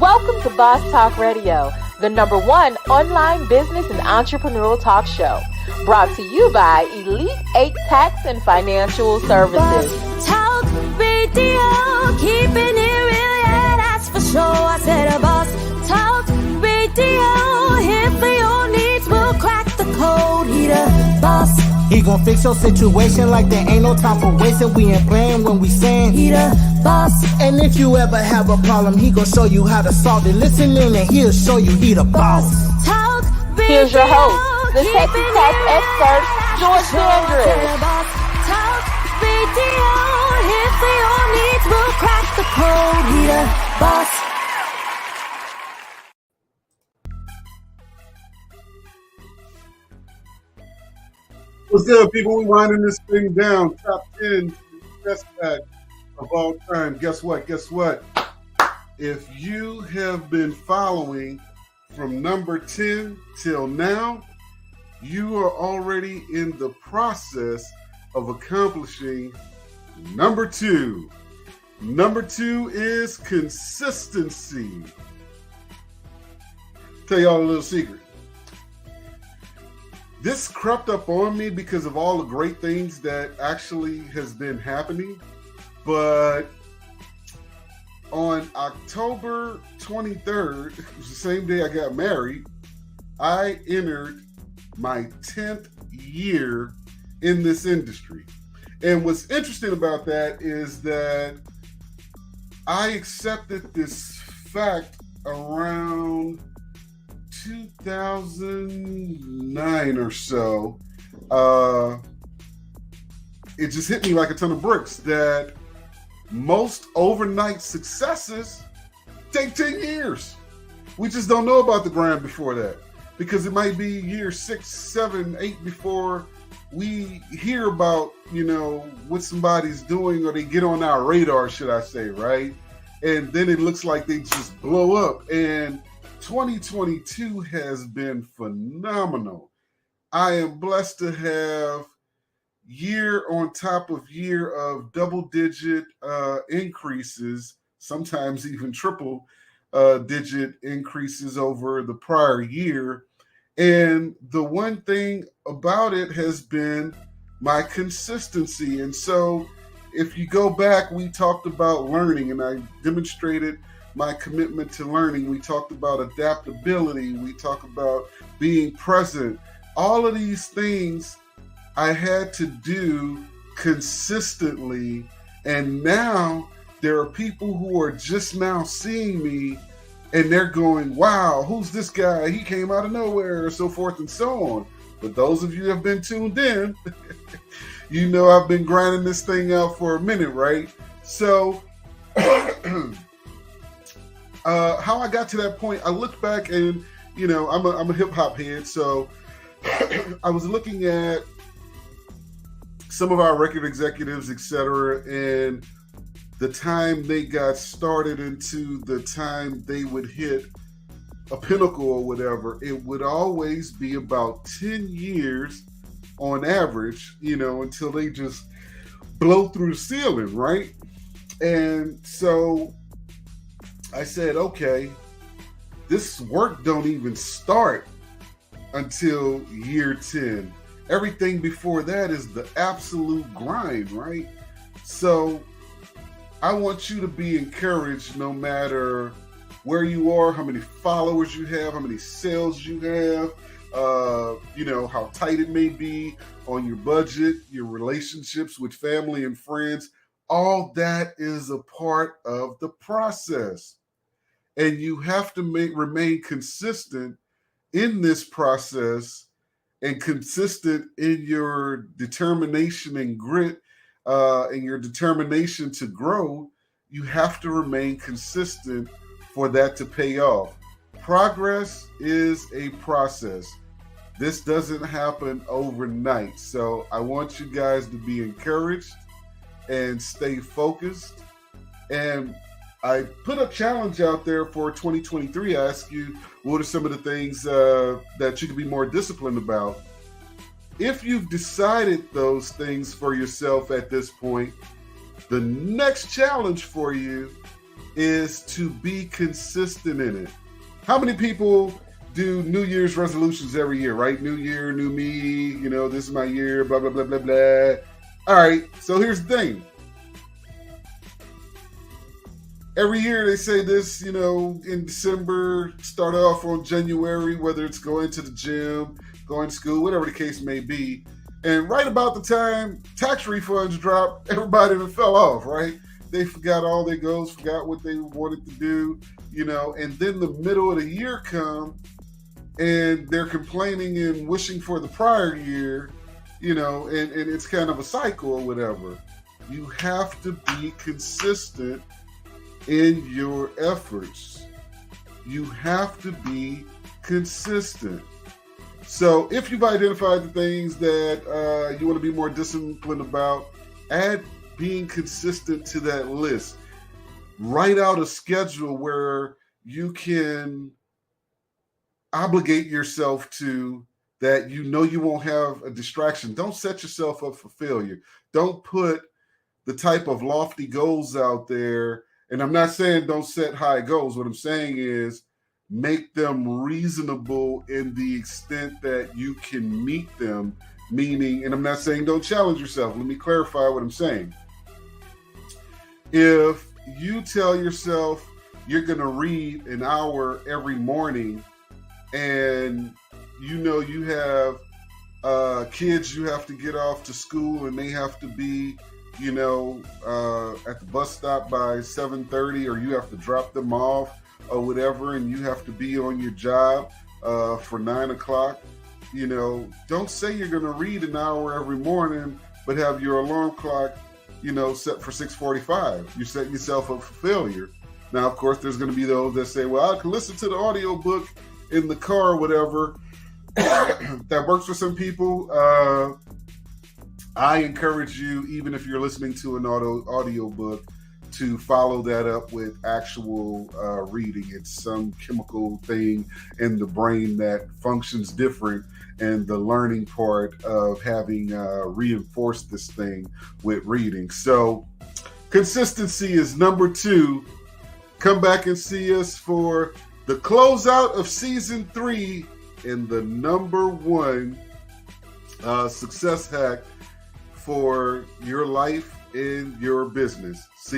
Welcome to Boss Talk Radio, the #1 online business and entrepreneurial talk show. Brought to you by Elite 8 Tax and Financial Services. Boss Talk Radio, keeping it real, yeah, that's for sure. I said a Boss Talk Radio, here for your needs, we'll crack the code. He the boss. He gon' fix your situation like there ain't no time for wasting. We ain't playing when we saying he the boss. And if you ever have a problem, he gon' show you how to solve it. Listen in and he'll show you he the boss. Talk Here's your host, the Texas Tax expert, George Andrews. Talk Radio, here for your needs, we'll crack the code. He the boss. What's good, people? We winding this thing down. Top 10 best bag of all time. Guess what? If you have been following from number 10 till now, you are already in the process of accomplishing number 2. Number 2 is consistency. Tell y'all a little secret. This crept up on me because of all the great things that actually has been happening. But on October 23rd, it was the same day I got married, I entered my 10th year in this industry. And what's interesting about that is that I accepted this fact around 2009 or so. It just hit me like a ton of bricks that most overnight successes take 10 years. We just don't know about the grind before that because it might be year 6, 7, 8 before we hear about, what somebody's doing or they get on our radar, should I say, right? And then it looks like they just blow up. And 2022 has been phenomenal. I am blessed to have year on top of year of double-digit increases, sometimes even triple-digit increases over the prior year. And the one thing about it has been my consistency. And so if you go back, we talked about learning, and I demonstrated my commitment to learning. We talked about adaptability. We talked about being present. All of these things I had to do consistently. And now there are people who are just now seeing me and they're going, wow, who's this guy? He came out of nowhere, so forth and so on. But those of you who have been tuned in, you know I've been grinding this thing out for a minute, right? So how I got to that point, I looked back and, I'm a hip hop head. So I was looking at some of our record executives, etc., and the time they got started into the time they would hit a pinnacle or whatever, it would always be about 10 years on average, until they just blow through the ceiling, right? And so I said, okay, this work don't even start until year 10. Everything before that is the absolute grind, right? So I want you to be encouraged no matter where you are, how many followers you have, how many sales you have, how tight it may be on your budget, your relationships with family and friends. All that is a part of the process. And you have to remain consistent in this process and consistent in your determination and grit and your determination to grow. You have to remain consistent for that to pay off. Progress is a process. This doesn't happen overnight. So I want you guys to be encouraged and stay focused. And I put a challenge out there for 2023. I asked you, what are some of the things that you can be more disciplined about? If you've decided those things for yourself at this point, the next challenge for you is to be consistent in it. How many people do New Year's resolutions every year, right? New year, new me, you know, this is my year, blah, blah, blah, blah, blah. All right, so here's the thing. Every year they say this, you know, in December, start off on January, whether it's going to the gym, going to school, whatever the case may be. And right about the time tax refunds drop, everybody fell off, right? They forgot all their goals, forgot what they wanted to do, you know, and then the middle of the year come and they're complaining and wishing for the prior year, you know, and it's kind of a cycle or whatever. You have to be consistent in your efforts. You have to be consistent. So if you've identified the things that you want to be more disciplined about, add being consistent to that list. Write out a schedule where you can obligate yourself to that. You know you won't have a distraction. Don't set yourself up for failure. Don't put the type of lofty goals out there. And I'm not saying don't set high goals. What I'm saying is make them reasonable in the extent that you can meet them. Meaning, and I'm not saying don't challenge yourself. Let me clarify what I'm saying. If you tell yourself you're going to read an hour every morning and you know you have kids you have to get off to school and they have to be, you know, at the bus stop by 7:30, or you have to drop them off or whatever, and you have to be on your job for 9 o'clock, you know, don't say you're going to read an hour every morning, but have your alarm clock, you know, set for 6:45. You're setting yourself up for failure. Now, of course, there's going to be those that say, well, I can listen to the audiobook in the car or whatever. That works for some people. I encourage you, even if you're listening to an audiobook, to follow that up with actual reading. It's some chemical thing in the brain that functions different, and the learning part of having reinforced this thing with reading. So consistency is number 2. Come back and see us for the closeout of season 3 and the number 1 success hack for your life and your business. See